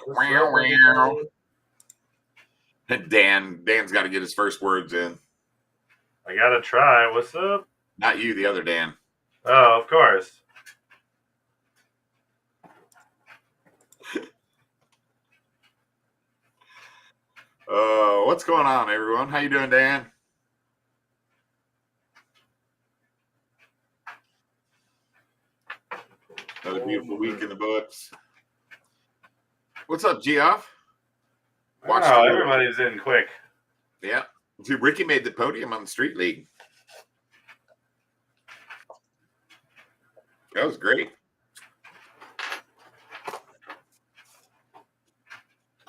Wow, wow. Dan's got to get his first words in. I gotta try. What's up? Not you, the other Dan. Oh, of course. What's going on, everyone? How you doing, Dan? Another beautiful week in the books. What's up, Geoff? Wow, everybody's in quick. Yeah. Dude, Ricky made the podium on the Street League. That was great.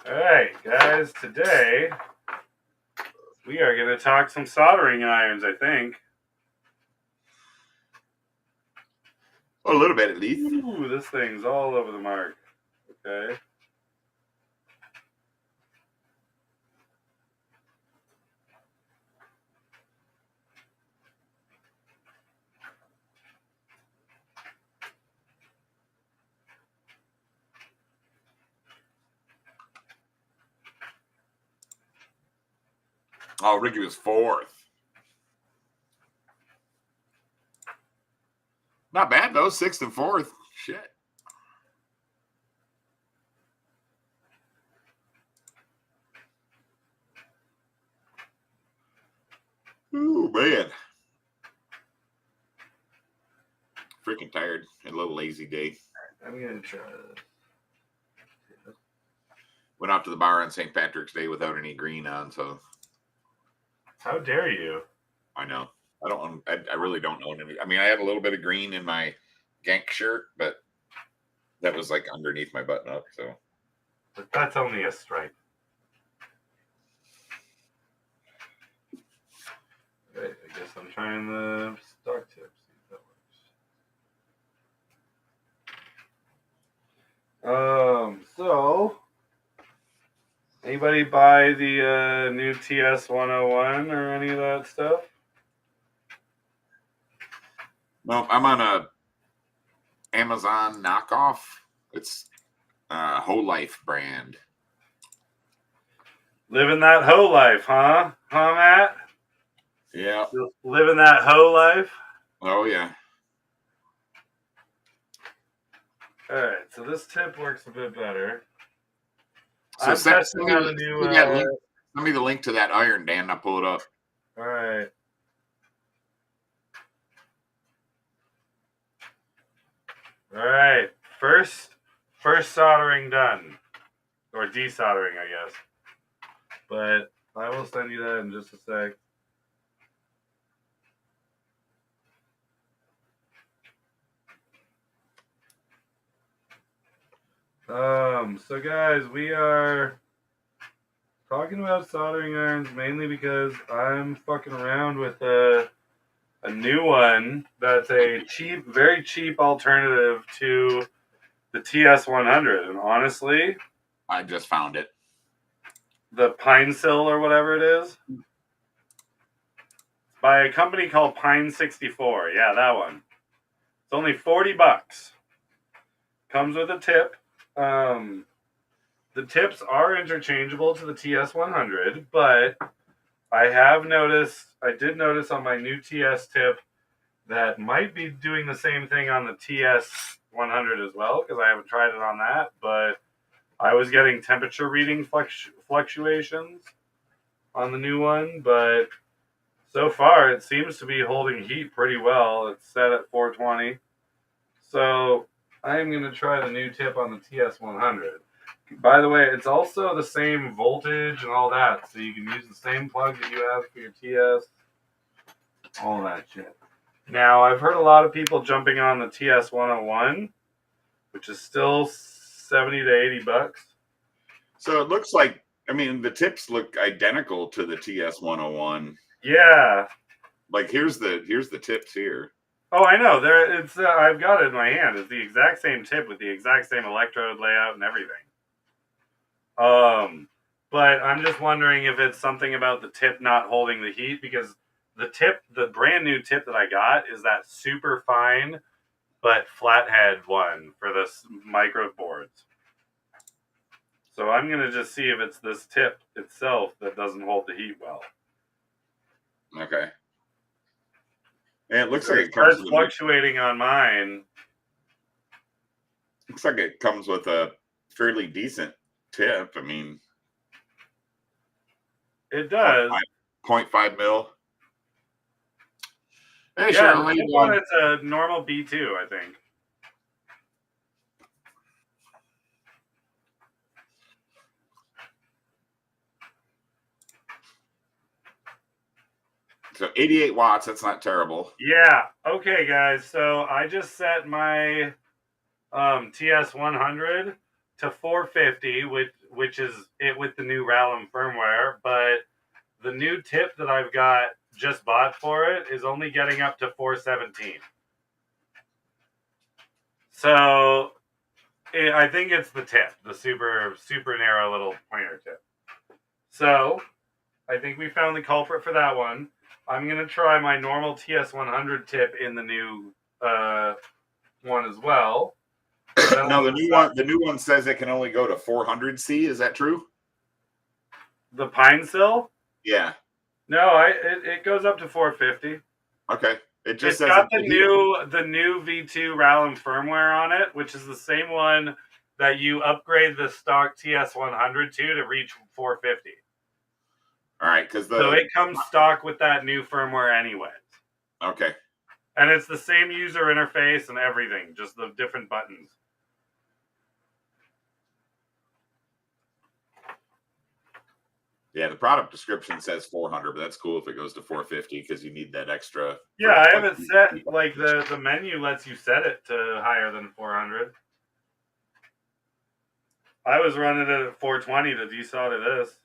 All right, guys, today we are going to talk some soldering irons, I think. A little bit, at least. Ooh, this thing's all over the mark. Okay. Oh, Ricky was fourth. Not bad, though. Sixth and fourth. Shit. Ooh, man. Freaking tired. A little lazy day. I'm going to try this. Went out to the bar on St. Patrick's Day without any green on, so. How dare you? I know. I really don't own any. I mean, I had a little bit of green in my gank shirt, but that was like underneath my button up, so. But that's only a stripe. Right, I guess I'm trying the stock tip. See if that works. So anybody buy the new TS 101 or any of that stuff? No, I'm on a Amazon knockoff. It's Whole Life brand. Living that hoe life, huh? Huh, Matt? Yeah. Living that hoe life? Oh, yeah. All right, so this tip works a bit better. So I'm testing out a new... Send me the link to that iron, Dan. I'll pull it up. All right. All right. First soldering done. Or desoldering, I guess. But I will send you that in just a sec. So guys, we are talking about soldering irons mainly because I'm fucking around with a new one that's a cheap, very cheap alternative to the TS100. And honestly, I just found it. The Pine Sill or whatever it is, by a company called Pine 64. Yeah, that one. It's only $40. Comes with a tip. The tips are interchangeable to the TS100, but I did notice on my new TS tip that might be doing the same thing on the TS100 as well, because I haven't tried it on that, but I was getting temperature reading fluctuations on the new one, but so far it seems to be holding heat pretty well. It's set at 420. So I am going to try the new tip on the TS100. By the way, it's also the same voltage and all that, so you can use the same plug that you have for your TS, all that shit. Now, I've heard a lot of people jumping on the TS101, which is still 70 to 80 bucks. So it looks like, I mean, the tips look identical to the TS101. Yeah. Like here's the tips here. Oh, I know. I've got it in my hand. It's the exact same tip with the exact same electrode layout and everything. But I'm just wondering if it's something about the tip not holding the heat, because the brand new tip that I got is that super fine but flathead one for the micro boards. So I'm going to just see if it's this tip itself that doesn't hold the heat well. Okay. And it looks If like it it comes starts with fluctuating on mine. looks like it comes with a fairly decent tip. I mean, It does. 0.5 mil. Hey, Yeah, Cheryl, how you this one doing? it's a normal B2, I think. So 88 watts. That's not terrible. Yeah. Okay, guys. So I just set my TS100 to 450, which is it with the new Ralum firmware. But the new tip that I've got just bought for it is only getting up to 417. So I think it's the tip, the super narrow little pointer tip. So I think we found the culprit for that one. I'm gonna try my normal TS100 tip in the new one as well. No, the new one says it can only go to 400C. Is that true? The pine sill? Yeah. No, it goes up to 450. Okay. It just It's says got it, the new V2 Ralum firmware on it, which is the same one that you upgrade the stock TS100 to reach 450. all right, because So the it comes stock with that new firmware anyways. okay. And it's the same user interface and everything, just the different buttons. Yeah, the product description says 400, but that's cool if it goes to 450 because you need that extra. Yeah, I have it set, like the menu lets you set it to higher than 400. I was running it at 420 to desaw to this.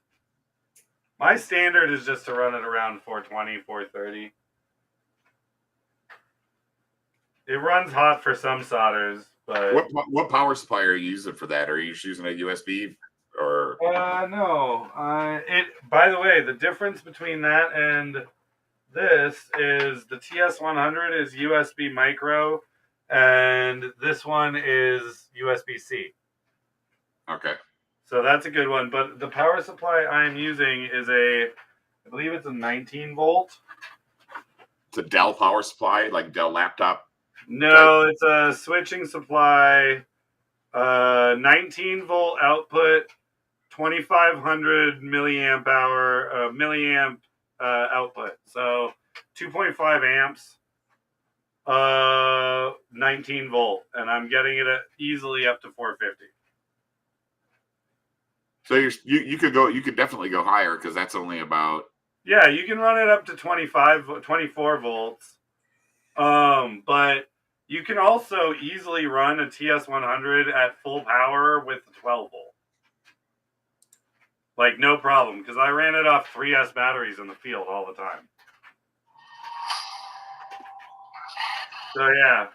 My standard is just to run it around 420, 430. It runs hot for some solders, but what power supply are you using for that? Are you just using a USB or? no. It. By the way, the difference between that and this is the TS100 is USB micro, and this one is USB C. Okay. So that's a good one. But the power supply I'm using is I believe it's a 19 volt. It's a Dell power supply, like Dell laptop. No, it's a switching supply. 19 volt output, 2500 milliamp hour milliamp output. So 2.5 amps, 19 volt, and I'm getting it easily up to 450. So you could go, you could definitely go higher because that's only about. Yeah, you can run it up to 24 volts. But you can also easily run a TS100 at full power with 12 volt. Like, no problem, because I ran it off 3S batteries in the field all the time. So, yeah.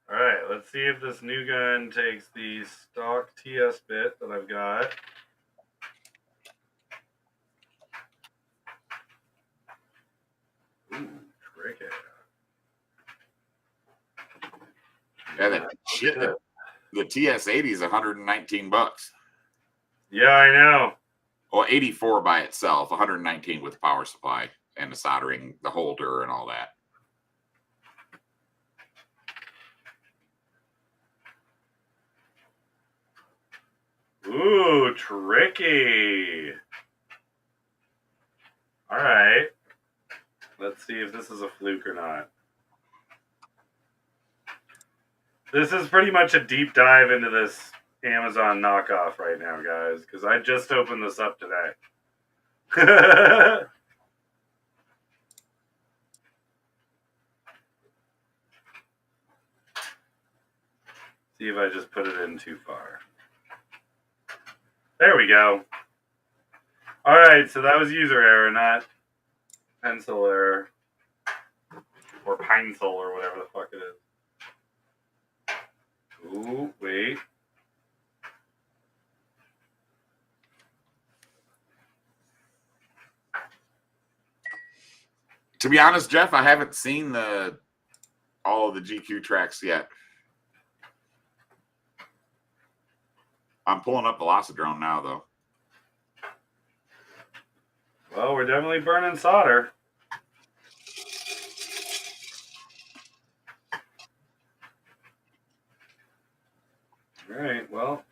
All right, let's see if this new gun takes the stock TS bit that I've got. Ooh, tricky. Yeah, that shit. The TS80 is 119 bucks. Yeah, I know. Well, 84 by itself, 119 with power supply and the soldering, the holder, and all that. Ooh, tricky. All right. Let's see if this is a fluke or not. This is pretty much a deep dive into this Amazon knockoff right now, guys, because I just opened this up today. See if I just put it in too far. There we go. All right, so that was user error, not pencil error. Or pencil or whatever the fuck it is. Ooh, wait. To be honest, Jeff, I haven't seen all of the GQ tracks yet. I'm pulling up Velocidrone now, though. Well, we're definitely burning solder. All right, well.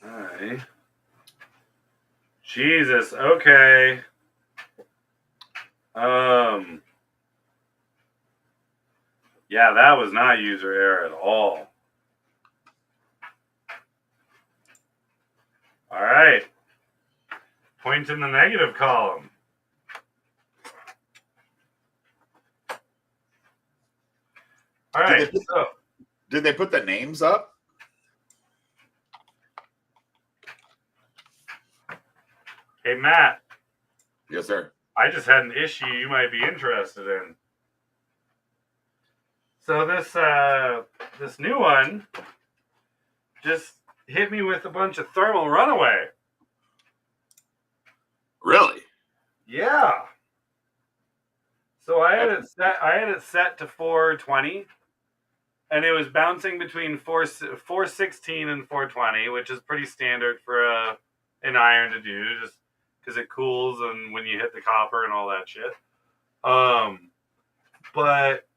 All right. Jesus, okay. Yeah, that was not user error at all. All right. Point in the negative column. All right. Did they put the names up? Hey, Matt. Yes, sir. I just had an issue you might be interested in. So this new one just hit me with a bunch of thermal runaway. Really? Yeah. So I had it set to 420, and it was bouncing between 416 and 420, which is pretty standard for an iron to do, just because it cools and when you hit the copper and all that shit. But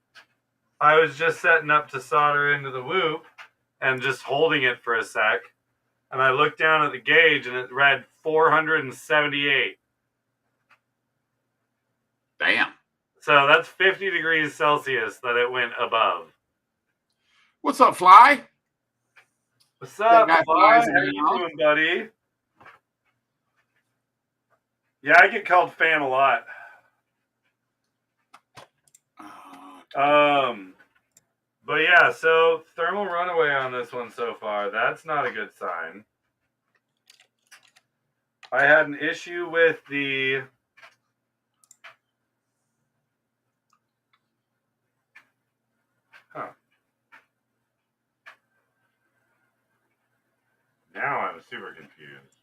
I was just setting up to solder into the whoop and just holding it for a sec, and I looked down at the gauge and it read 478. Damn. So that's 50 degrees Celsius that it went above. What's up, Fly? What's up, Fly? How you doing, buddy? Yeah, I get called fam a lot. But yeah, so thermal runaway on this one so far. That's not a good sign. I had an issue with the Now I'm super confused.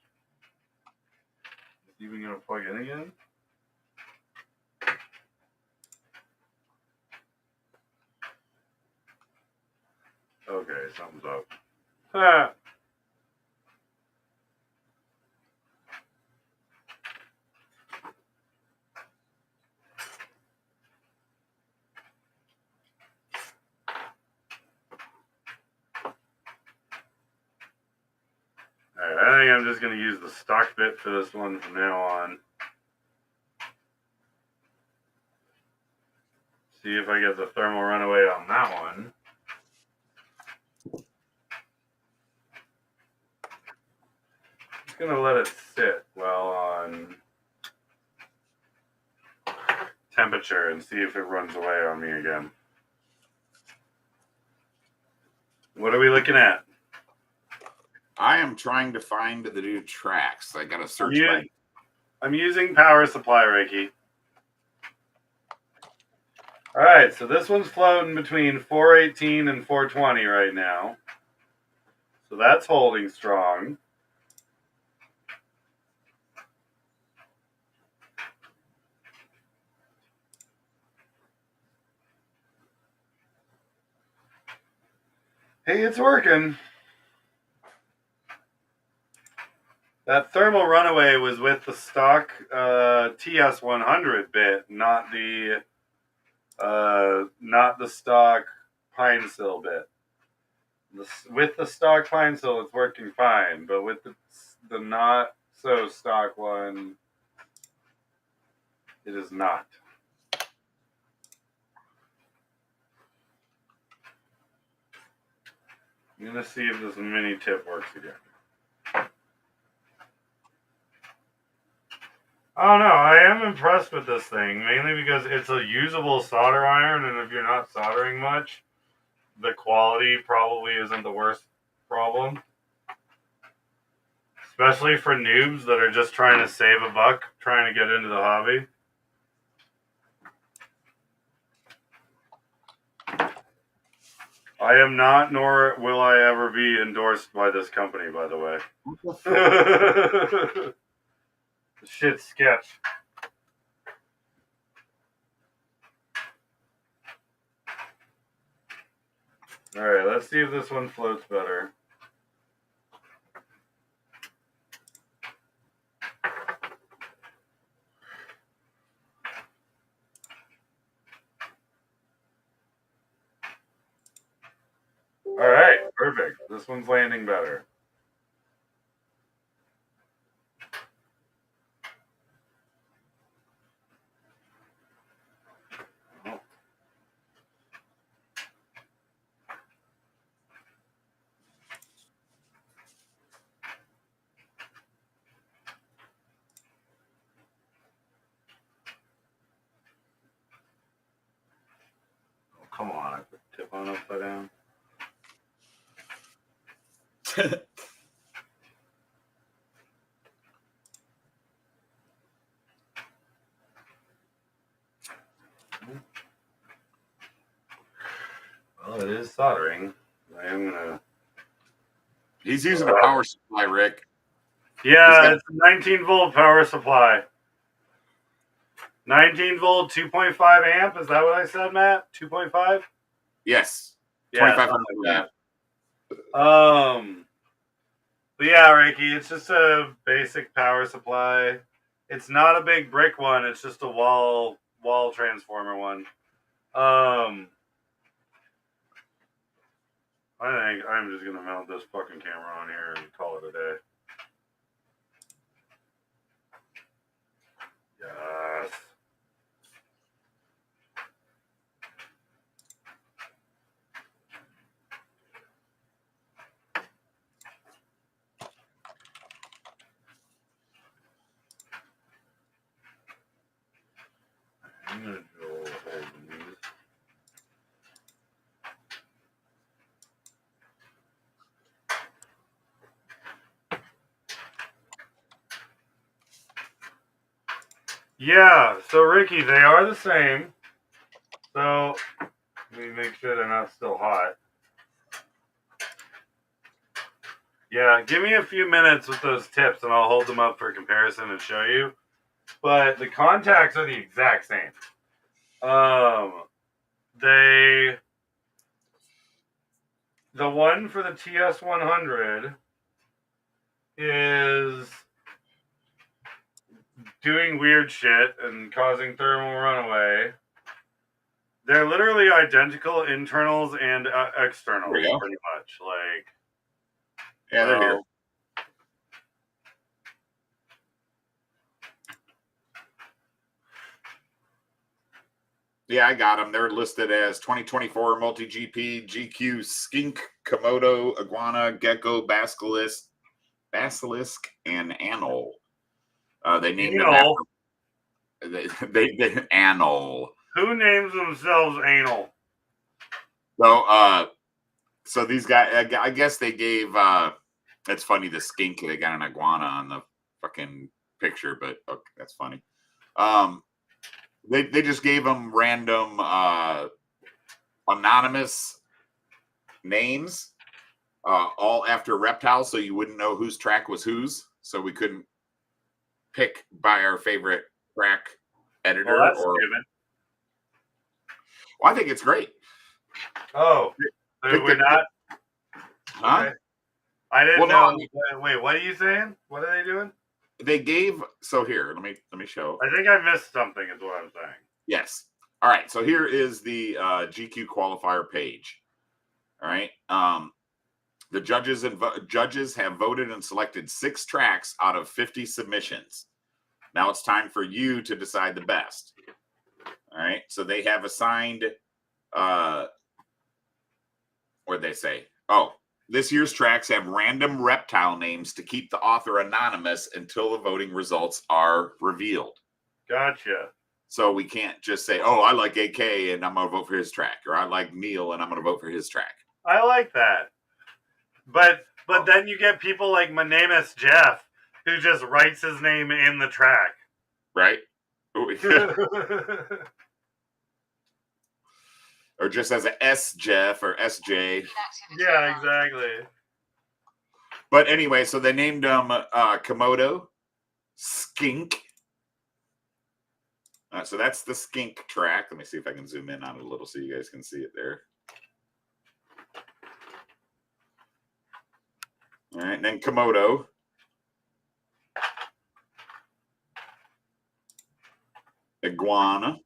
Is it even gonna plug in again? Okay, something's up. Alright, I think I'm just gonna use the stock bit for this one from now on. See if I get the thermal runaway on that one. Just gonna let it sit well on temperature and see if it runs away on me again. What are we looking at? I am trying to find the new tracks. I gotta search. I'm using power supply Reiki. All right, so this one's floating between 418 and 420 right now. So that's holding strong. Hey, it's working. That thermal runaway was with the stock TS100 bit, not the stock pine sill bit. With the stock pine sill, it's working fine, but with the not so stock one, it is not. I'm gonna see if this mini tip works again. Oh no, I am impressed with this thing, mainly because it's a usable solder iron, and if you're not soldering much, the quality probably isn't the worst problem. Especially for noobs that are just trying to save a buck, trying to get into the hobby. I am not, nor will I ever be endorsed by this company, by the way. Shit's sketch. Alright, let's see if this one floats better. Alright, perfect. This one's landing better. Come on, I put the tip on upside down. Well, it is soldering. I am gonna. He's using a power supply, Rick. Yeah, it's a 19-volt power supply. 19-volt, 2.5 amp. Is that what I said, Matt? 2.5? Yes. Yeah, 2,500 amp. But yeah, Ricky, it's just a basic power supply. It's not a big brick one. It's just a wall transformer one. I think I'm just gonna mount this fucking camera on here and call it a day. Yes. I'm gonna drill a hole in these. Yeah, so Ricky, they are the same. So let me make sure they're not still hot. Yeah, give me a few minutes with those tips and I'll hold them up for comparison and show you. But the contacts are the exact same. The one for the TS100 is doing weird shit and causing thermal runaway. They're literally identical internals and externals, pretty much. Like, yeah, they're here. Yeah, I got them. They're listed as 2024 Multi-GP, GQ, Skink, Komodo, Iguana, Gecko, Basilisk, and Anole. They named them after... They Anole. Who names themselves Anal? So these guys, I guess they gave... it's funny, the Skink, they got an iguana on the fucking picture, but okay, that's funny. They just gave them random anonymous names, all after reptiles, so you wouldn't know whose track was whose. So we couldn't pick by our favorite track editor. Well, I think it's great. Oh, we're not. Huh? Okay. I didn't know. Wait, what are you saying? What are they doing? They gave, so here, let me show. I think I missed something is what I'm saying. Yes. All right, so here is the GQ qualifier page. All right. The judges have voted and selected 6 tracks out of 50 submissions. Now it's time for you to decide the best. All right, so they have assigned, what'd they say? Oh, This year's tracks have random reptile names to keep the author anonymous until the voting results are revealed. Gotcha. So we can't just say, oh, I like AK and I'm going to vote for his track, or I like Neil and I'm going to vote for his track. I like that. But then you get people like my name is Jeff, who just writes his name in the track. Right? Or just as a S Jeff or SJ. Yeah, exactly. But anyway, so they named him Komodo, Skink. So that's the Skink track. Let me see if I can zoom in on it a little so you guys can see it there. All right, and then Komodo. Iguana.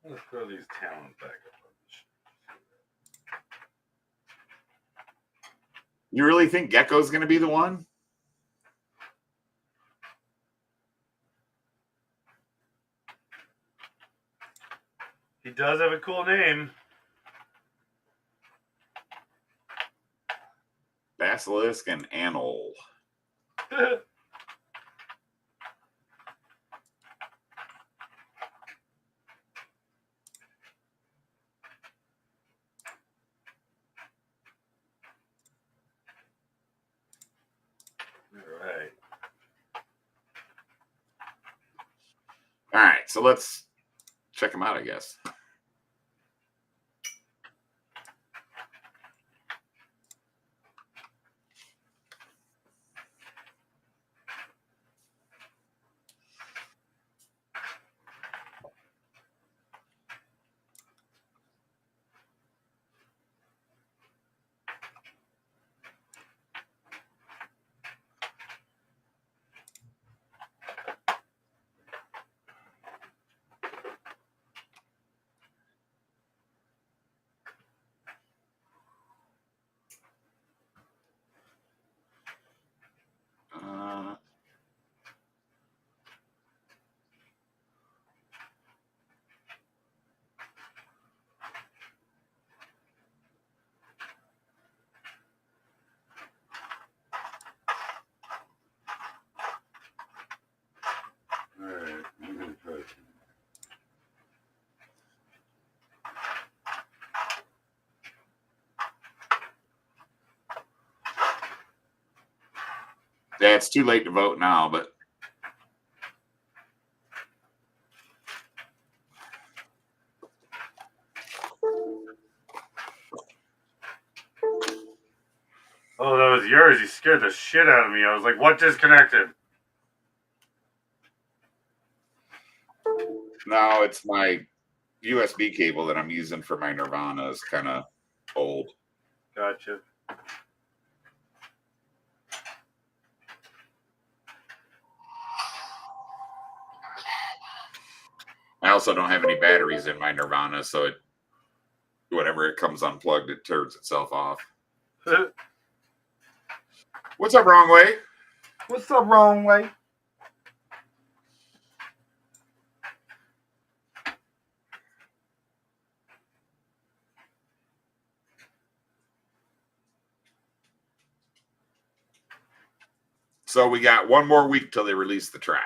Let's throw these talents back up. You really think Gecko's going to be the one? He does have a cool name. Basilisk and Anole. All right. All right, so let's check them out, I guess. All right. I'm gonna try it. Yeah, it's too late to vote now, but Oh, that was yours. You scared the shit out of me. I was like, what disconnected? no, it's my USB cable that I'm using for my Nirvana is kind of old. Gotcha. I also don't have any batteries in my Nirvana, so it whenever it comes unplugged, it turns itself off. What's up, wrong way? What's up, wrong way? So we got one more week till they release the track.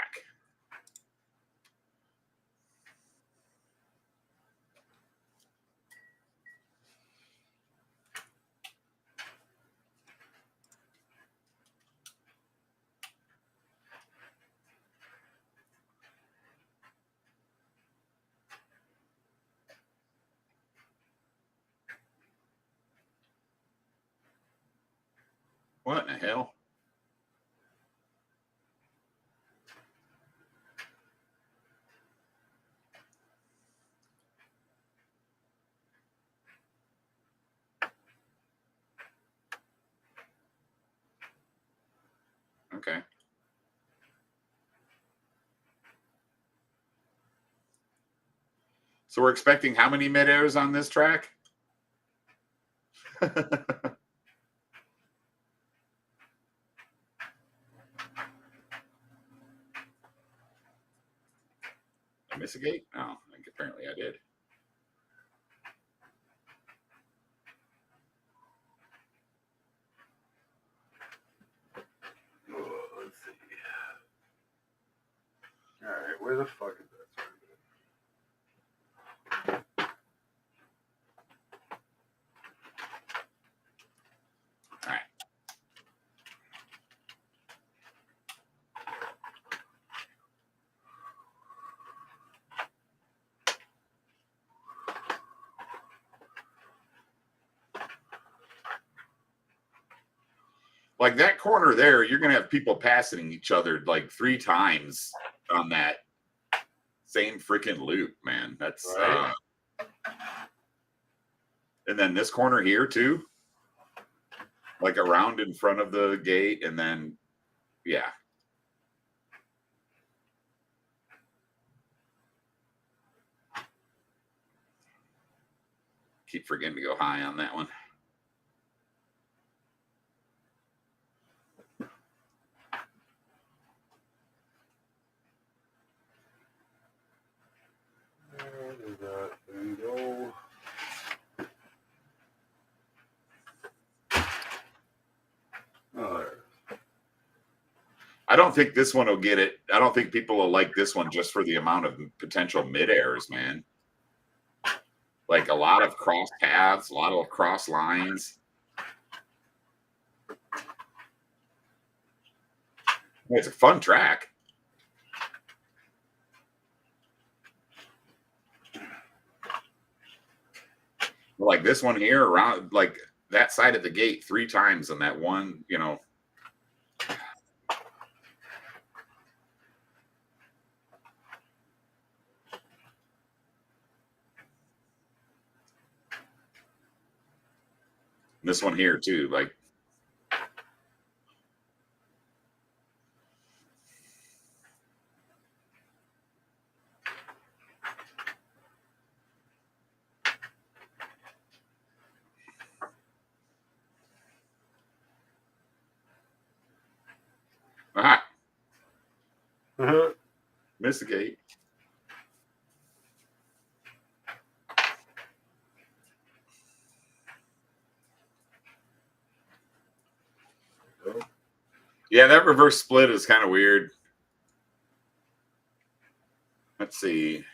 What in the hell? Okay. So we're expecting how many mid-airs on this track? I miss a gate? Oh, I think apparently I did. where the fuck is that? All right. Like that corner there, you're going to have people passing each other like 3 times on that same freaking loop, man. That's Right. And then this corner here too, like around in front of the gate, and then yeah. Keep forgetting to go high on that one. Where did that thing go? Oh, there it is. I don't think this one will get it. I don't think people will like this one just for the amount of potential mid-airs, man. Like a lot of cross paths, a lot of cross lines. It's a fun track. Like this one here around like that side of the gate 3 times on that one, you know. This one here too, like ah, miss the gate. Yeah, that reverse split is kind of weird. Let's see.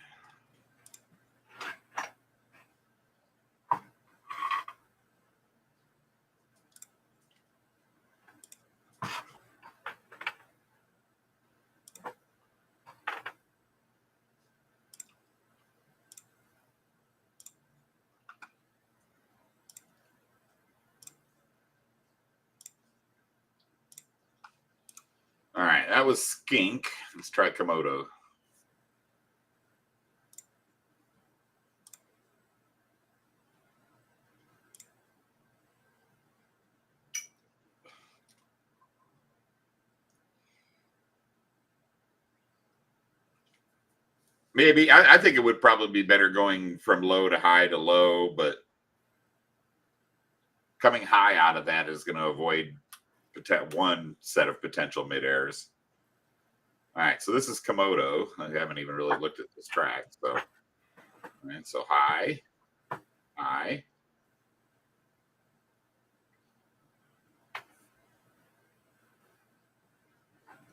All right, that was Skink. Let's try Komodo. Maybe I think it would probably be better going from low to high to low, but coming high out of that is going to avoid one set of potential mid airs. All right, so this is Komodo. I haven't even really looked at this track, so all right, so high, high,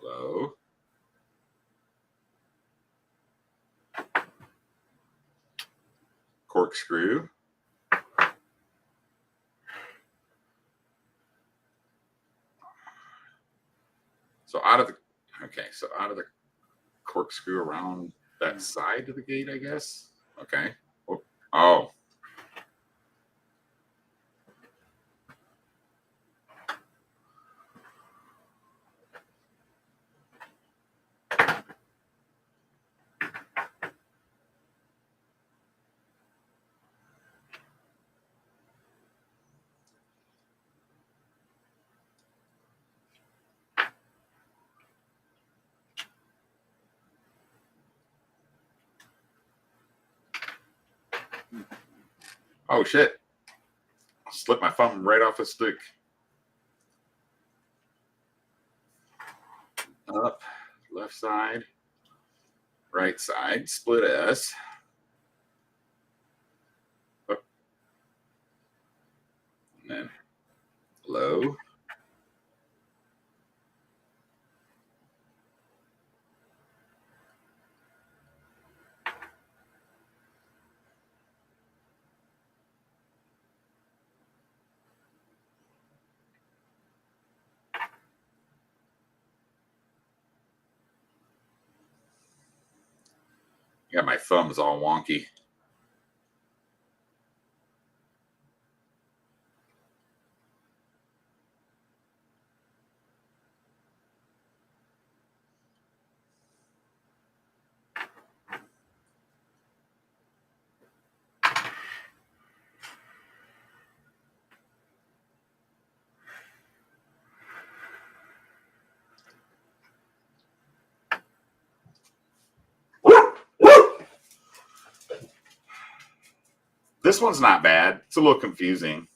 low, corkscrew. So out of the corkscrew around that side of the gate, I guess. Okay. Oh. Oh shit. Slipped my thumb right off a stick. Up, left side, right side, split S. Up. And then low. Yeah, my thumb's all wonky. This one's not bad. It's a little confusing.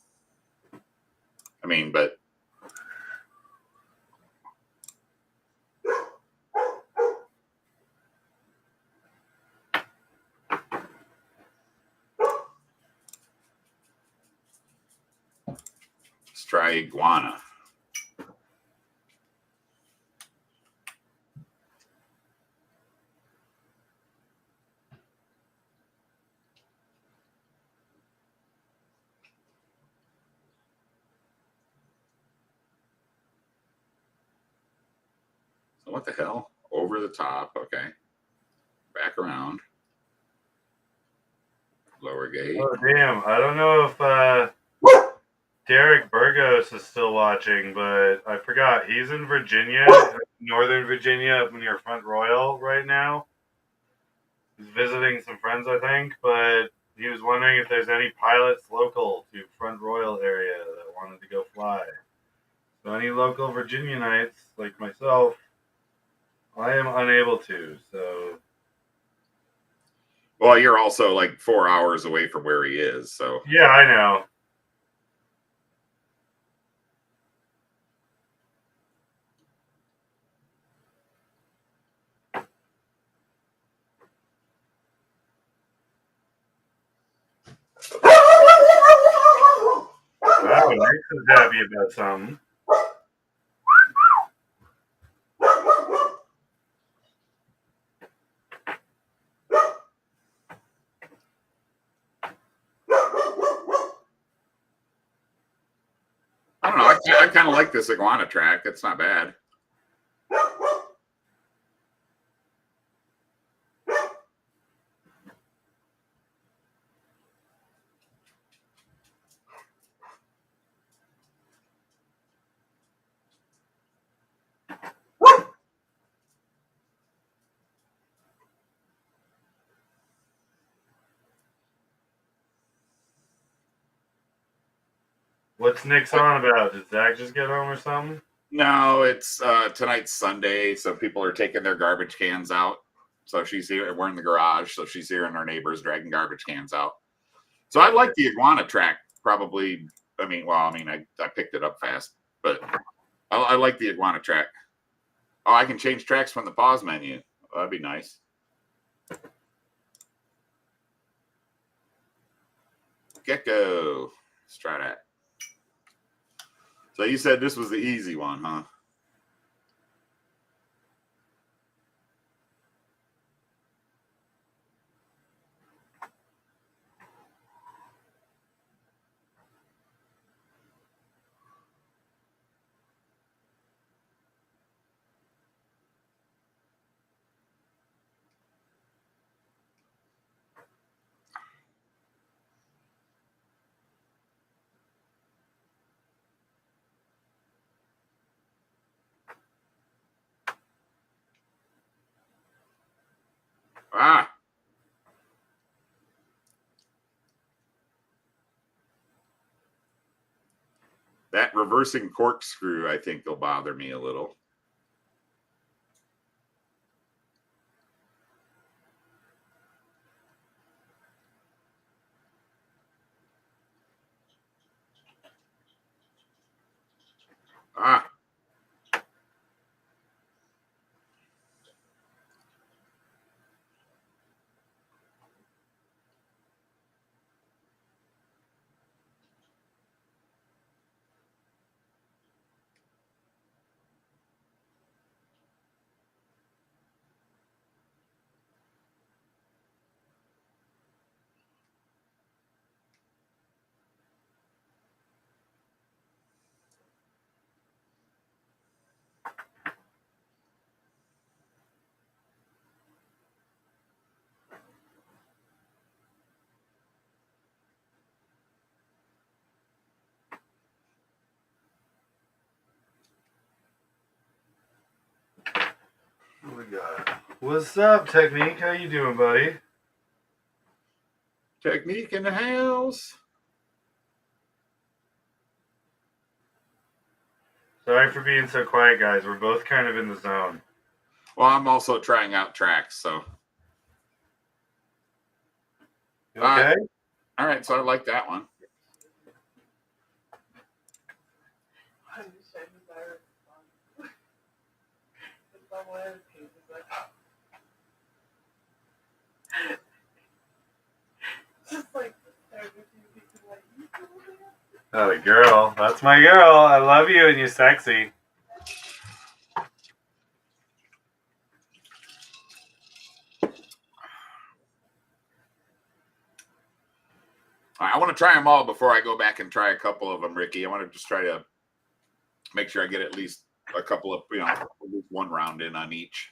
I mean, but let's try iguana. So what the hell? Over the top. Okay. Back around. Lower gate. Oh damn! I don't know if Derek Burgos is still watching, but I forgot he's in Virginia, Northern Virginia, up near Front Royal right now. He's visiting some friends, I think, but he was wondering if there's any pilots local to Front Royal area that wanted to go fly. So any local Virginianites like myself, I am unable to. So Well, you're also like 4 hours away from where he is, so yeah, I know. Wow, Nick is happy about something. I don't know. I kind of like this iguana track. It's not bad. What's Nick's on about? Did Zach just get home or something? No, it's tonight's Sunday, so people are taking their garbage cans out. So she's here. We're in the garage, so she's here, and our neighbors dragging garbage cans out. So I like the iguana track. Probably. I mean, I picked it up fast, but I like the iguana track. Oh, I can change tracks from the pause menu. Oh, that'd be nice. Gecko. Let's try that. So you said this was the easy one, huh? Ah. That reversing corkscrew, I think, will bother me a little. Ah. we got? What's up, Technique? How you doing, buddy? Technique in the house. Sorry for being so quiet, guys. We're both kind of in the zone. Well, I'm also trying out tracks, so. Okay. All right, so I like that one. Oh, the girl. That's my girl. I love you and you're sexy. I want to try them all before I go back and try a couple of them, Ricky. I want to just try to make sure I get at least a couple of, at least one round in on each.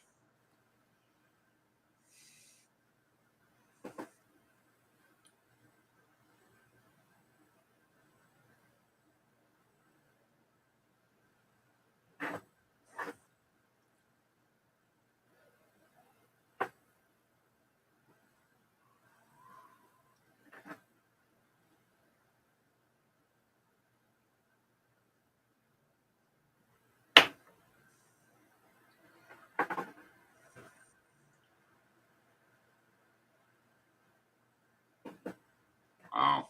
Oh.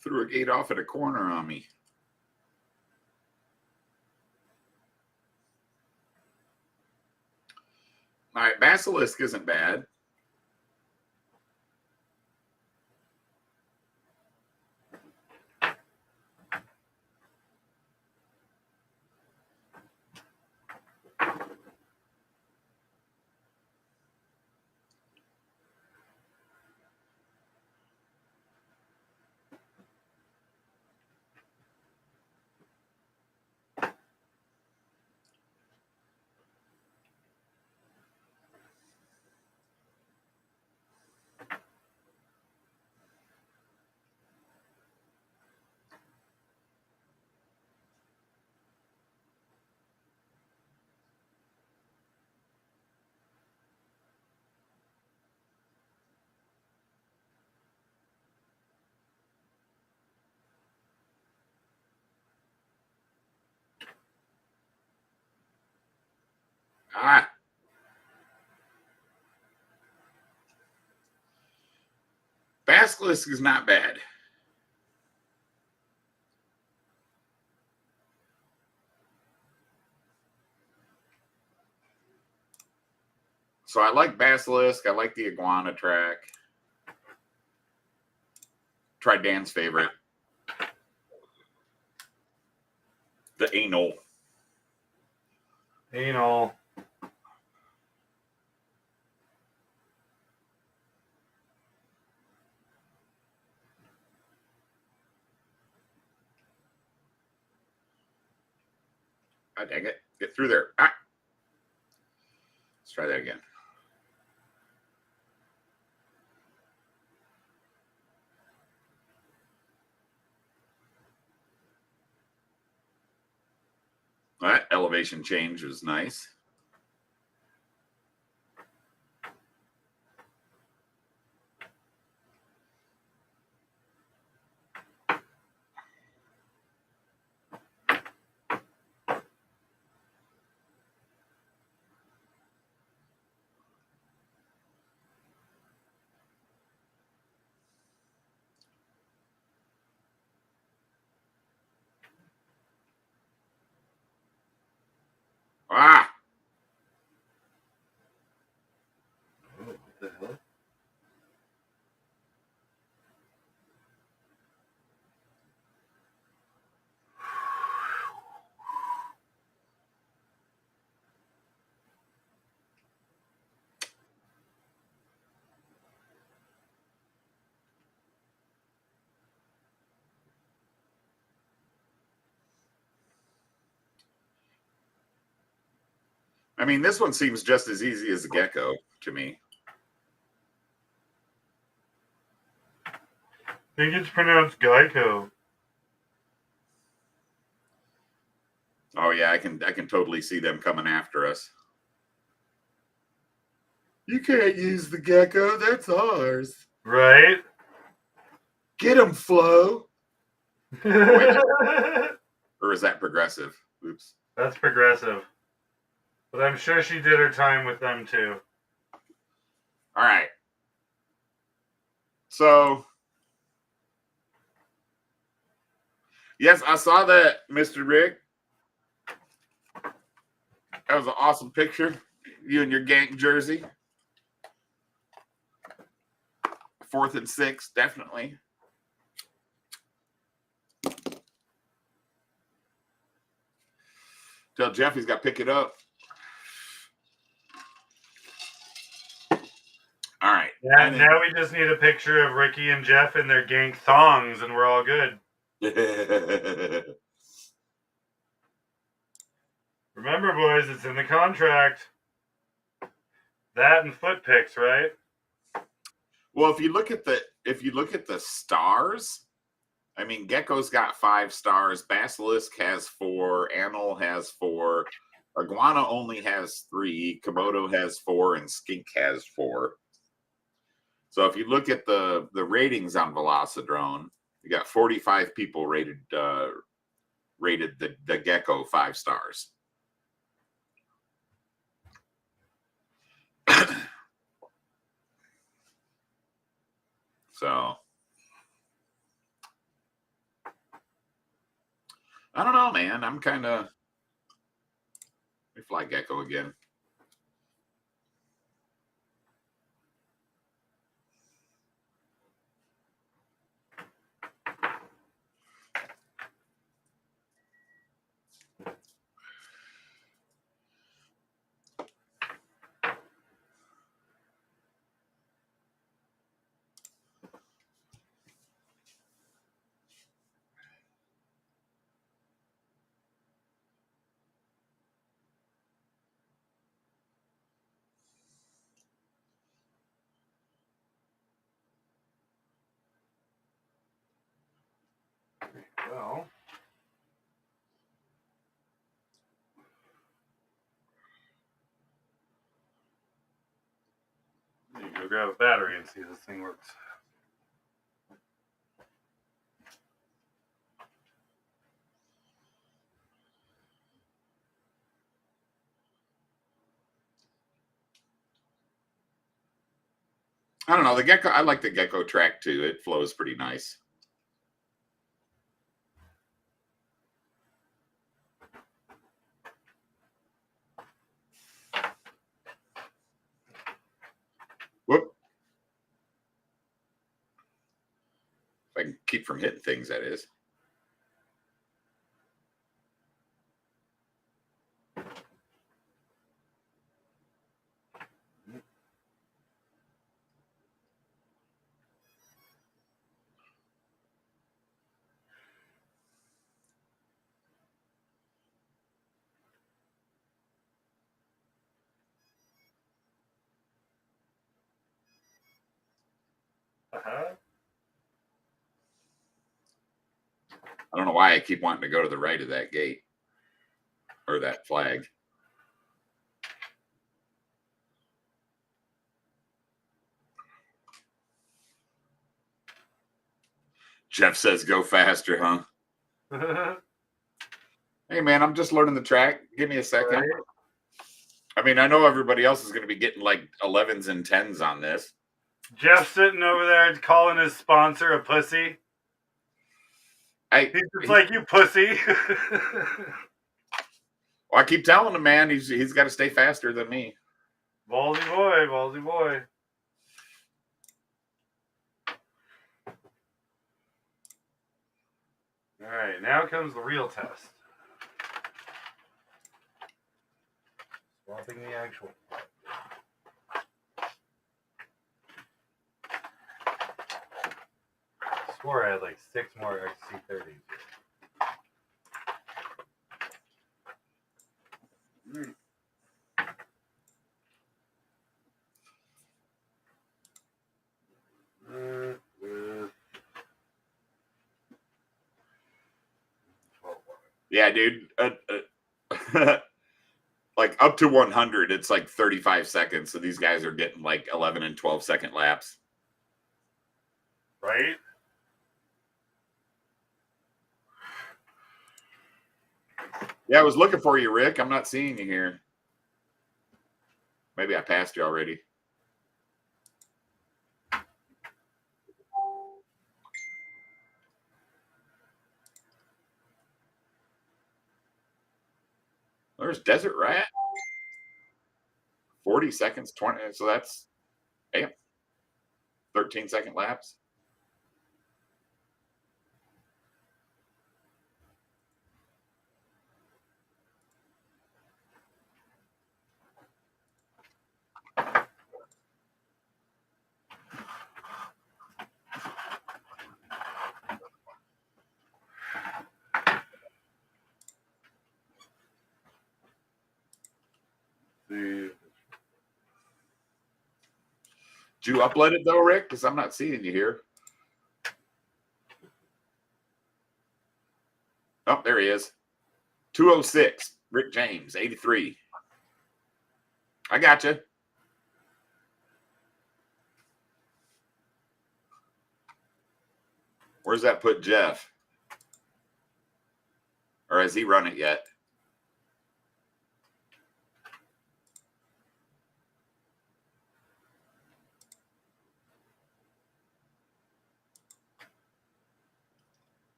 Threw a gate off at a corner on me. All right, Basilisk isn't bad. Ah. Basilisk is not bad. So I like Basilisk. I like the Iguana track. Try Dan's favorite. The Anal. Anal. Ah, dang it. Get through there. Ah. Let's try that again. That elevation change was nice. Ah. Oh, what the hell? I mean, this one seems just as easy as a gecko to me. I think it's pronounced Geico. Oh yeah, I can totally see them coming after us. You can't use the gecko. That's ours. Right? Get him, Flo. That's Or is that progressive? Oops. progressive. But I'm sure she did her time with them too. All right. So, yes, I saw that, Mr. Rick. That was an awesome picture. You in your gank jersey. 4th and 6, definitely. Tell Jeff he's got to pick it up. All right. Yeah, now we just need a picture of Ricky and Jeff in their gank thongs, and we're all good. Remember, boys, it's in the contract. That and foot pics, right? Well, if you look at the stars, I mean, Gecko's got 5 stars. Basilisk has 4. Anil has 4. Iguana only has 3. Komodo has 4, and Skink has 4. So if you look at the ratings on Velocidrone, you got 45 people rated the Gecko 5 stars. So I don't know, man. I'm kind of. Let me fly Gecko again. Well, you go grab a battery and see if this thing works. I don't know. The Gecko. I like the Gecko track too. It flows pretty nice. Whoop. If I can keep from hitting things, that is. I don't know why I keep wanting to go to the right of that gate or that flag. Jeff says go faster, huh? Hey, man, I'm just learning the track. Give me a second. Right. I mean, I know everybody else is going to be getting like 11s and 10s on this. Jeff's sitting over there calling his sponsor a pussy. He's just like, you pussy. Well, I keep telling him, man, he's got to stay faster than me. Ballsy boy, ballsy boy. All right, now comes the real test. Swapping the actual. I swore I had like 6 more XC30s. Yeah, dude. like up to 100, it's like 35 seconds. So these guys are getting like 11 and 12-second laps. Right? Yeah, I was looking for you, Rick. I'm not seeing you here. Maybe I passed you already. There's Desert Rat. 40 seconds, 20. So that's 13-second laps. See. Did you upload it though, Rick? Because I'm not seeing you here. Oh, there he is. 206. Rick James, 83. I got you. Where's that put Jeff? Or has he run it yet?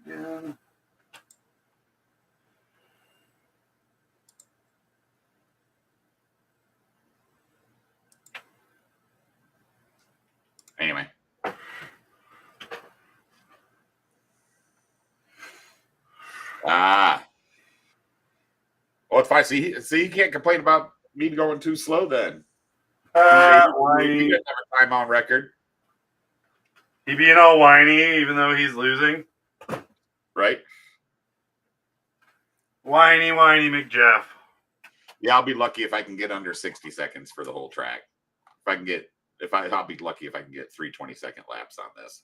Yeah. Anyway. Well, if I see, you can't complain about me going too slow then. He doesn't have a time on record. He being all whiny even though he's losing. Right? Whiny McJeff. Yeah, I'll be lucky if I can get under 60 seconds for the whole track. I'll be lucky if I can get 3 20-second laps on this.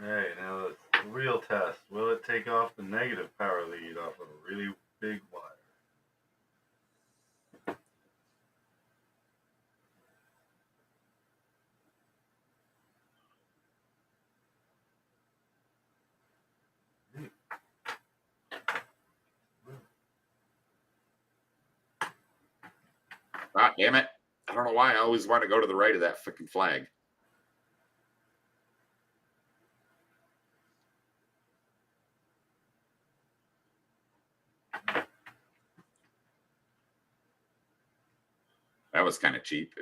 Alright, now the real test. Will it take off the negative power lead off of a really big wire? Ah, damn it. I don't know why I always want to go to the right of that freaking flag. That was kind of cheap.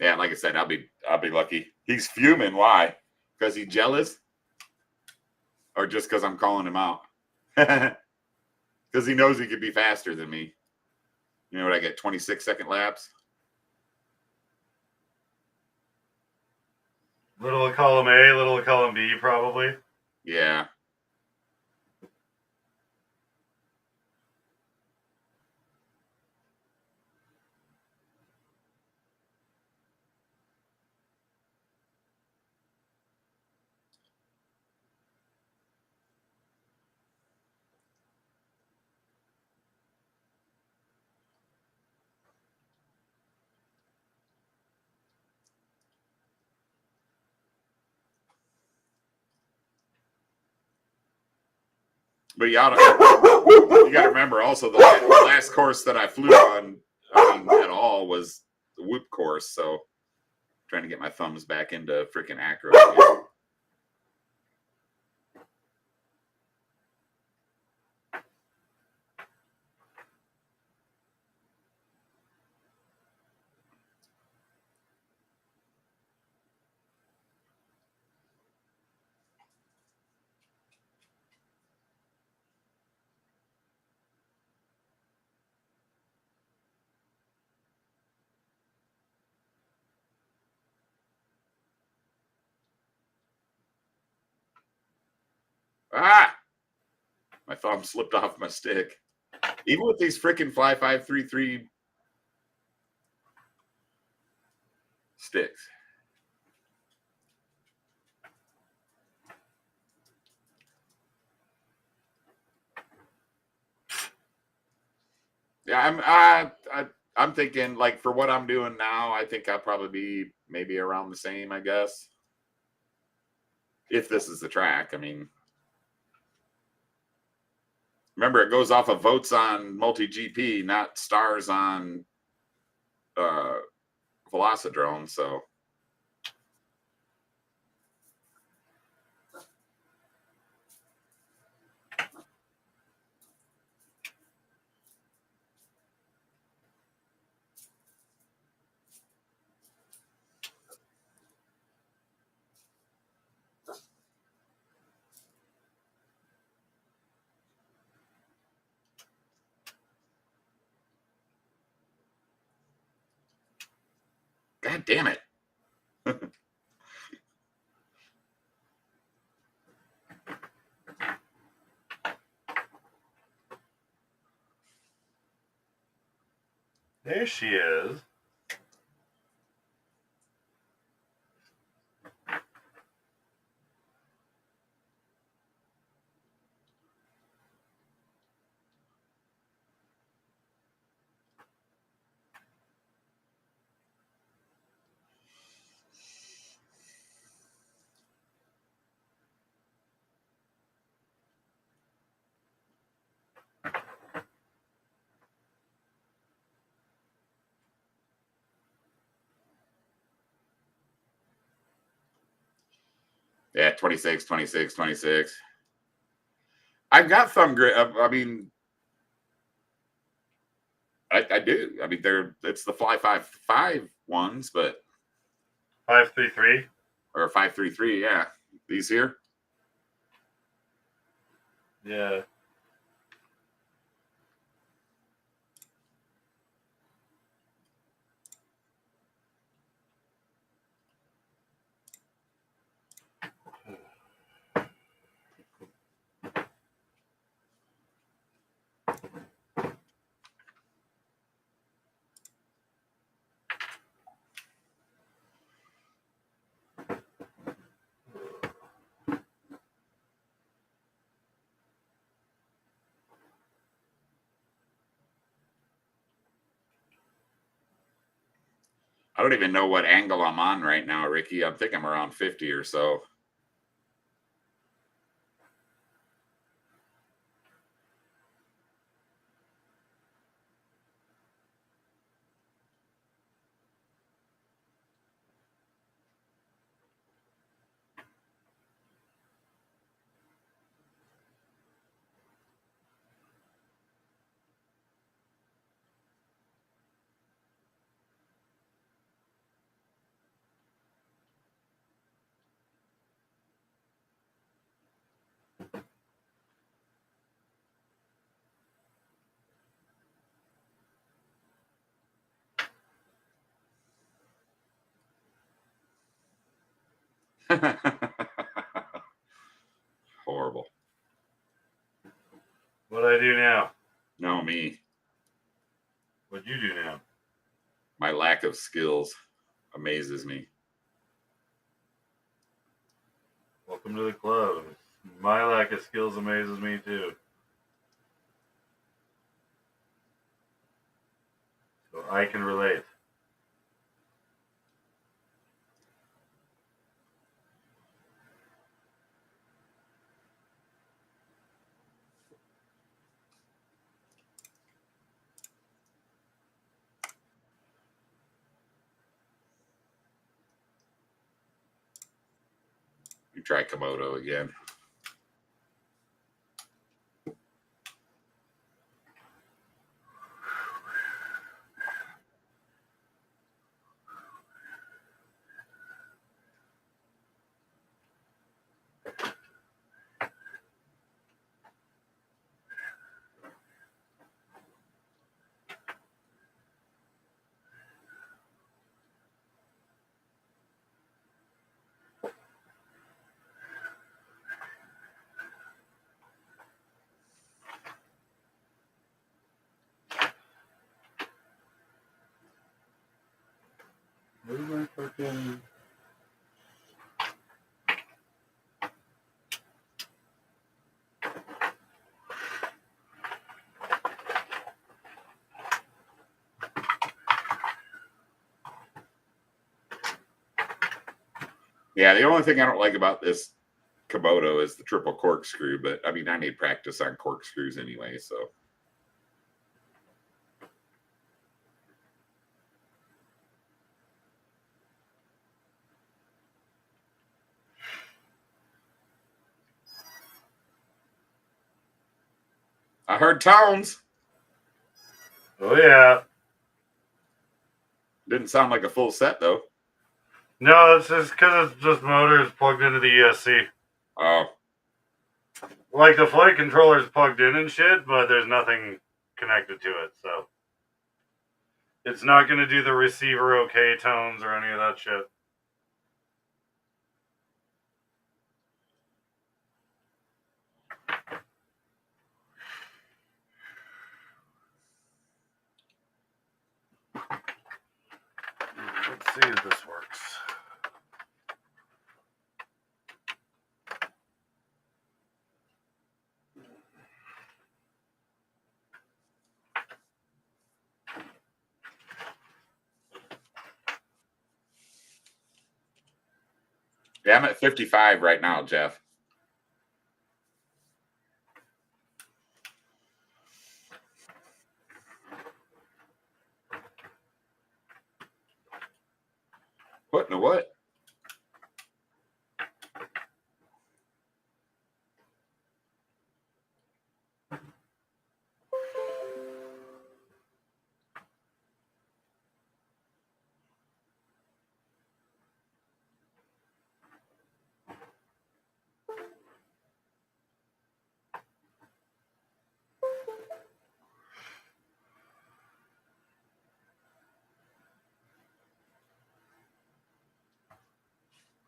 Yeah, like I said, I'll be lucky. He's fuming. Why? Because he's jealous? Or just because I'm calling him out? Because he knows he could be faster than me. You know what? I get 26-second laps. Little of column A, little of column B, probably. Yeah. But you got to remember also the last course that I flew on fall was the whoop course, so trying to get my thumbs back into freaking acro again. Ah! My thumb slipped off my stick. Even with these freaking Fly 533 sticks. Yeah, I'm thinking like for what I'm doing now, I think I'll probably be maybe around the same, I guess. If this is the track, I mean, remember it goes off of votes on multi GP, not stars on Velocidrome. So God damn it. There she is. Yeah, 26, 26, 26. I've got thumb grip. I mean, I do. I mean, it's the Fly 5.5 ones, but 533. or 5.33. Yeah, these here. Yeah. I don't even know what angle I'm on right now, Ricky. I'm thinking I'm around 50 or so. Horrible. What do I do now? No, me. What'd you do now? My lack of skills amazes me. Welcome to the club. My lack of skills amazes me too. So I can relate. try Komodo again. Where's my fucking... Yeah, the only thing I don't like about this Komodo is the triple corkscrew, but I mean, I need practice on corkscrews anyway, so. I heard tones. Oh, yeah. Didn't sound like a full set, though. No, it's just because it's just motors plugged into the ESC. Oh. Like, the flight controller's plugged in and shit, but there's nothing connected to it, so. It's not going to do the receiver okay tones or any of that shit. Let's see if this works. Yeah, I'm at 55 right now, Jeff. What in the what?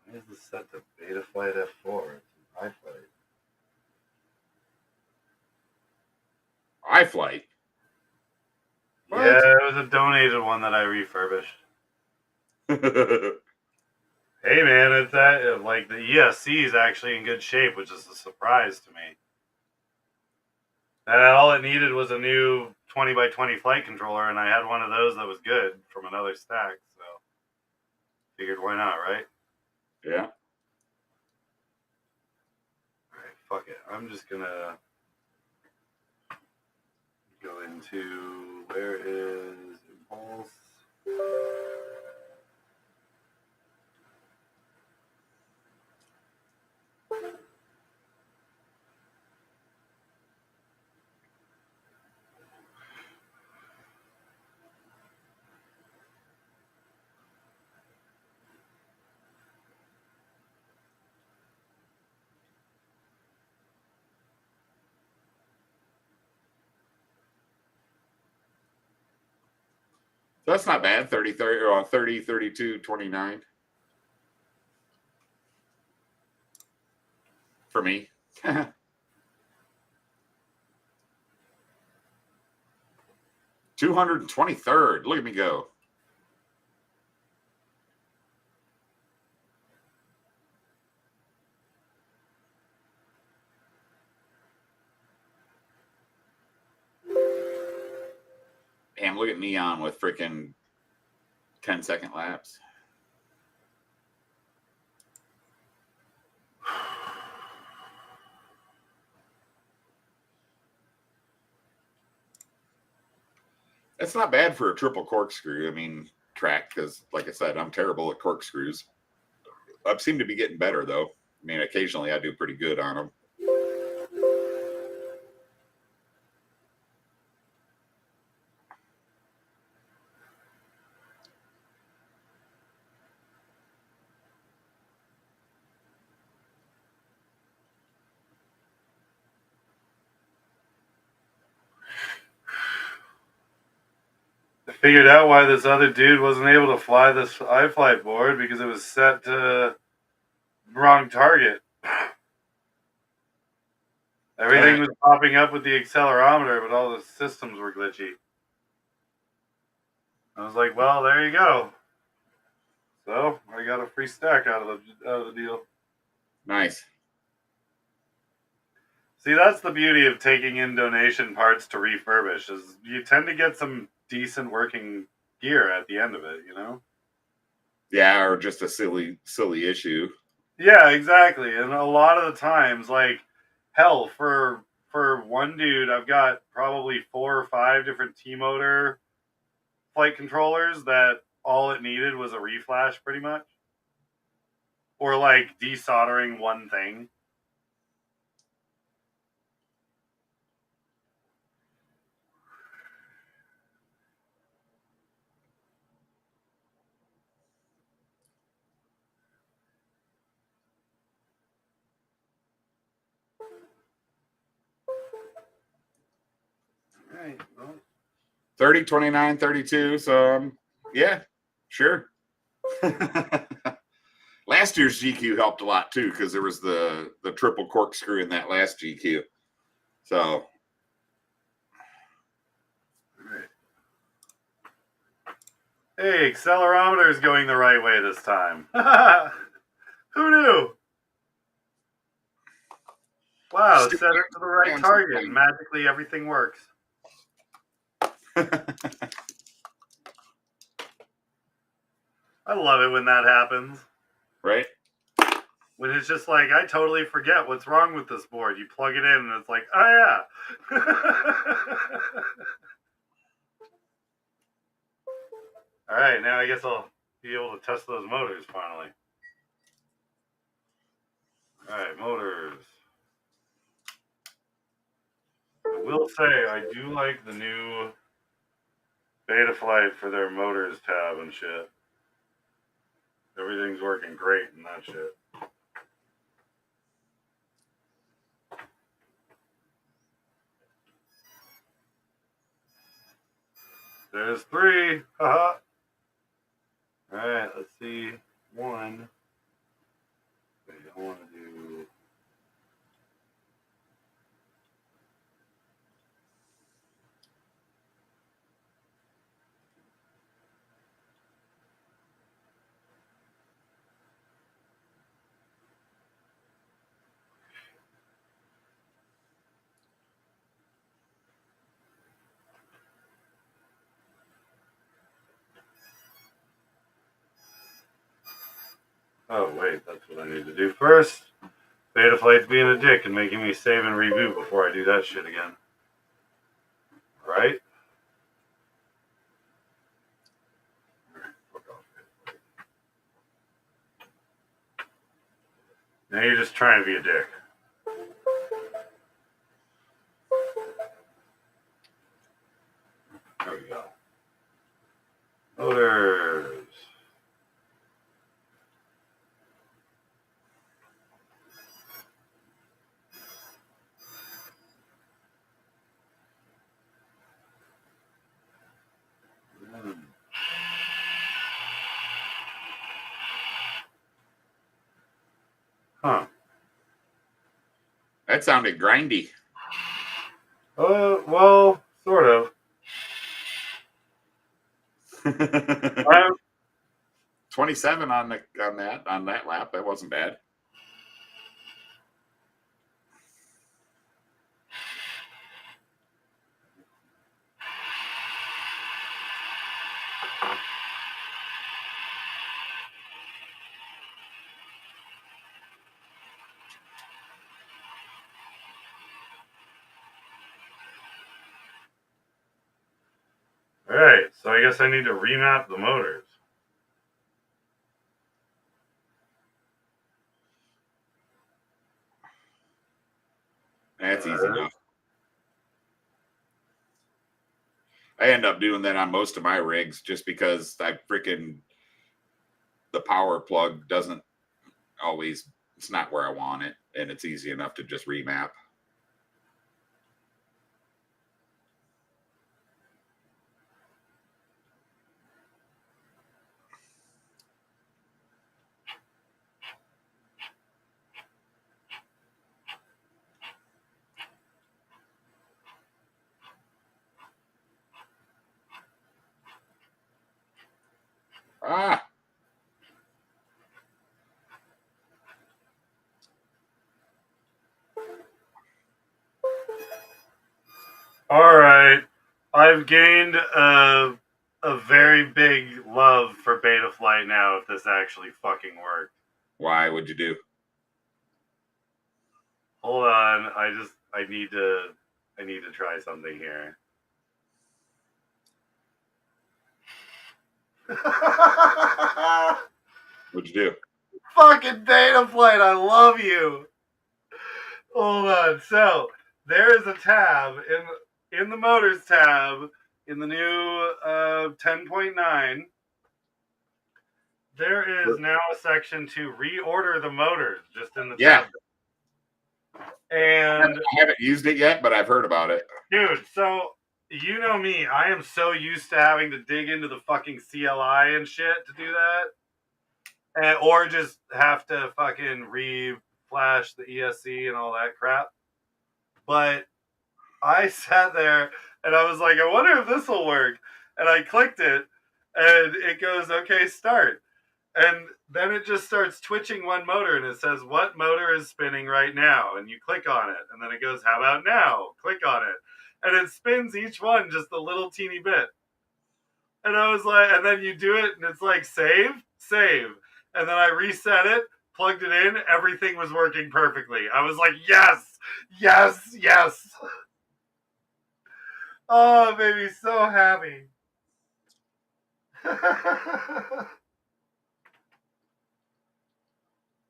Why is this set to Beta Flight F4? It's an iFlight. iFlight. What? Yeah, it was a donated one that I refurbished. Hey man, it's that like the ESC is actually in good shape, which is a surprise to me. And all it needed was a new 20x20 flight controller, and I had one of those that was good from another stack. So figured why not, right? Yeah. All right, fuck it. I'm just gonna go into where is Impulse. That's not bad. 30, 30, or 30, 32, 29. For me. 223rd. Look at me go. Damn, look at Neon with freaking 10-second laps. That's not bad for a triple corkscrew. I mean, track, because like I said, I'm terrible at corkscrews. I seem to be getting better though. mean, occasionally I do pretty good on them. I figured out why this other dude wasn't able to fly this iFlight board, because it was set to wrong target. Everything was popping up with the accelerometer, but all the systems were glitchy. I was like, well, there you go. So I got a free stack out of the deal. Nice. See, that's the beauty of taking in donation parts to refurbish, is you tend to get some decent working gear at the end of it, you know? Yeah, or just a silly issue. Yeah, exactly. And a lot of the times, like, hell, for one dude, I've got probably 4 or 5 different T-motor flight controllers that all it needed was a reflash, pretty much. Or, like, desoldering one thing. Right, well. 30, 29, 32. So, yeah, sure. Last year's GQ helped a lot too, because there was the triple corkscrew in that last GQ. So, Right. Hey, accelerometer is going the right way this time. Who knew? Wow, set it to the right target, and magically everything works. I love it when that happens. Right? When it's just like, I totally forget what's wrong with this board. You plug it in and it's like, oh yeah. All right, now I guess I'll be able to test those motors finally. All right, motors. I will say, I do like the new Betaflight for their motors tab and shit. Everything's working great in that shit. There's 3. Haha. Alright, let's see. 1. Okay, I want to do. Oh, wait, that's what I need to do first. Betaflight's being a dick and making me save and reboot before I do that shit again. Right? Now you're just trying to be a dick. There we go. Motors. Huh. That sounded grindy. Well, sort of. 27 on that lap. That wasn't bad. Alright, so I guess I need to remap the motors. That's easy enough. I end up doing that on most of my rigs just because the power plug doesn't always, it's not where I want it, and it's easy enough to just remap. Ah, All right. I've gained a very big love for Betaflight now. If this actually fucking worked. why would you do? Hold on. I need to try something here. What'd you do? Fucking Betaflight, I love you. Hold on. So there is a tab in the motors tab in the new 10.9. There is now a section to reorder the motors just in the tab. And I haven't used it yet, but I've heard about it. dude, so you know me, I am so used to having to dig into the fucking CLI and shit to do that. Or just have to fucking re-flash the ESC and all that crap. But I sat there and I was like, I wonder if this will work. And I clicked it and it goes, okay, start. And then it just starts twitching one motor and it says, what motor is spinning right now? And you click on it. And then it goes, how about now? Click on it. And it spins each one just a little teeny bit. And I was like, and then you do it and it's like, save, save. And then I reset it, plugged it in, everything was working perfectly. I was like, yes, yes, yes. Oh, it made me so happy.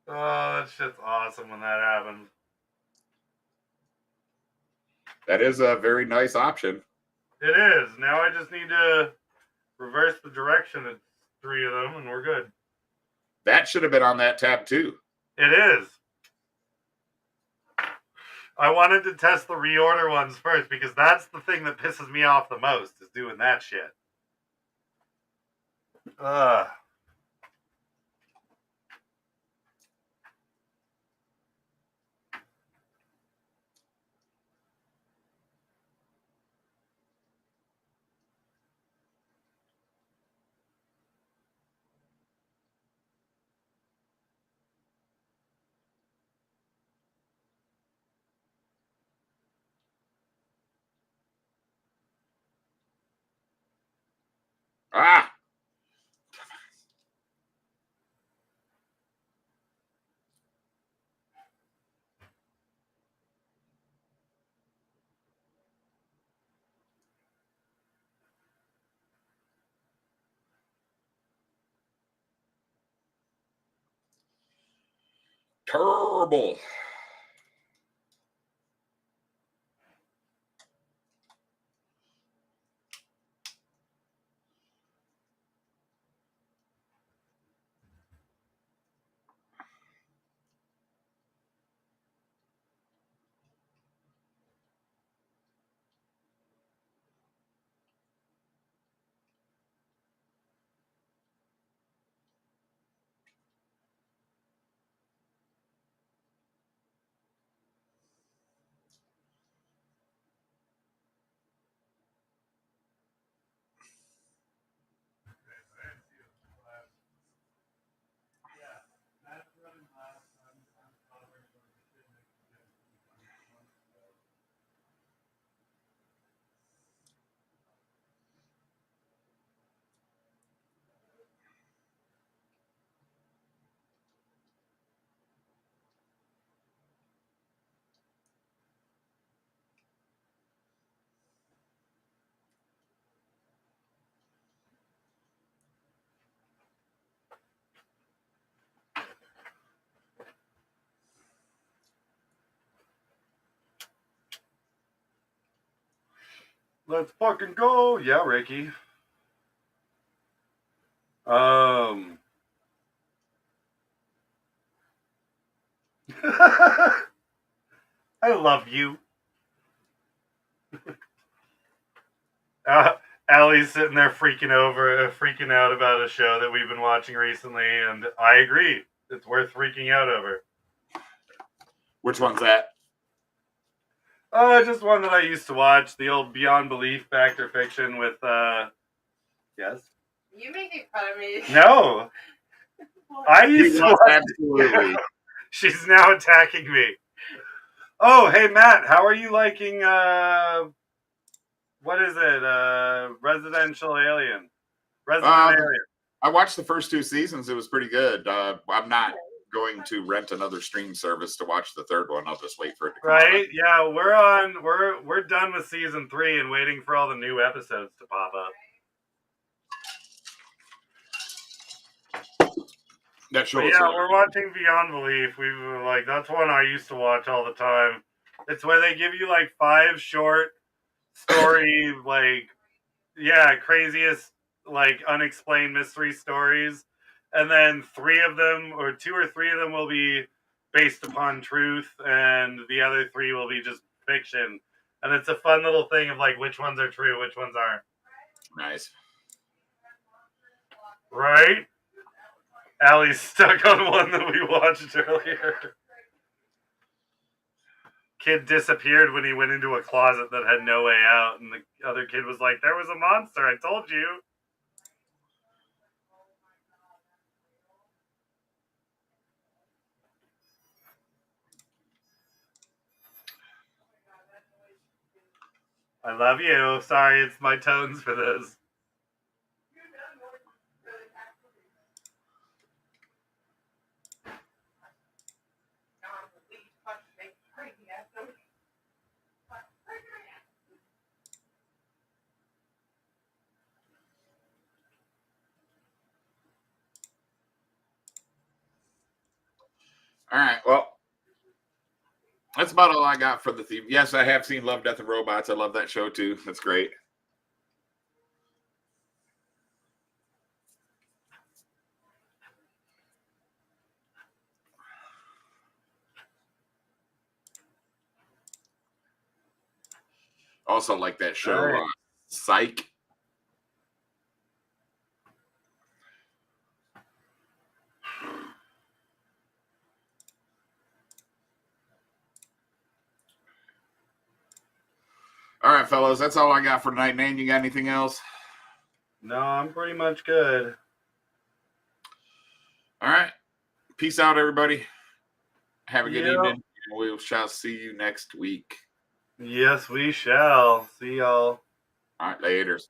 Oh, that shit's awesome when that happens. That is a very nice option. It is. Now I just need to reverse the direction of 3 of them and we're good. That should have been on that tab too. It is. I wanted to test the reorder ones first because that's the thing that pisses me off the most is doing that shit. Ugh. Ah, terrible. Let's fucking go. Yeah, Ricky. I love you. Allie's sitting there freaking out about a show that we've been watching recently, and I agree. It's worth freaking out over. Which one's that? Just one that I used to watch, the old Beyond Belief Fact or Fiction with, yes? You making fun of me? No! I used to watch. Absolutely. She's now attacking me. Oh, hey, Matt, how are you liking, what is it? Residential Alien? Resident Alien. I watched the first 2 seasons. It was pretty good. I'm not going to rent another stream service to watch the third one. I'll just wait for it to come out. Right? Yeah, we're done with season 3 and waiting for all the new episodes to pop up. That show. Yeah, we're watching Beyond Belief. We were like, that's one I used to watch all the time. It's where they give you like 5 short story, like, yeah, craziest, like, unexplained mystery stories, and then 3 of them, or 2 or 3 of them, will be based upon truth, and the other 3 will be just fiction. And it's a fun little thing of like which ones are true, which ones aren't. Nice. Right? Allie's stuck on one that we watched earlier. Kid disappeared when he went into a closet that had no way out, and the other kid was like, there was a monster, I told you. I love you. Sorry, it's my tones for this. All right. Well, that's about all I got for the theme. Yes, I have seen Love, Death, and Robots. I love that show too. That's great. Also like that show, Right. Psych. All right, fellas, that's all I got for tonight. Nate, you got anything else? No, I'm pretty much good. All right. Peace out, everybody. Have a good Yep. evening. We shall see you next week. Yes, we shall. See y'all. All right, laters.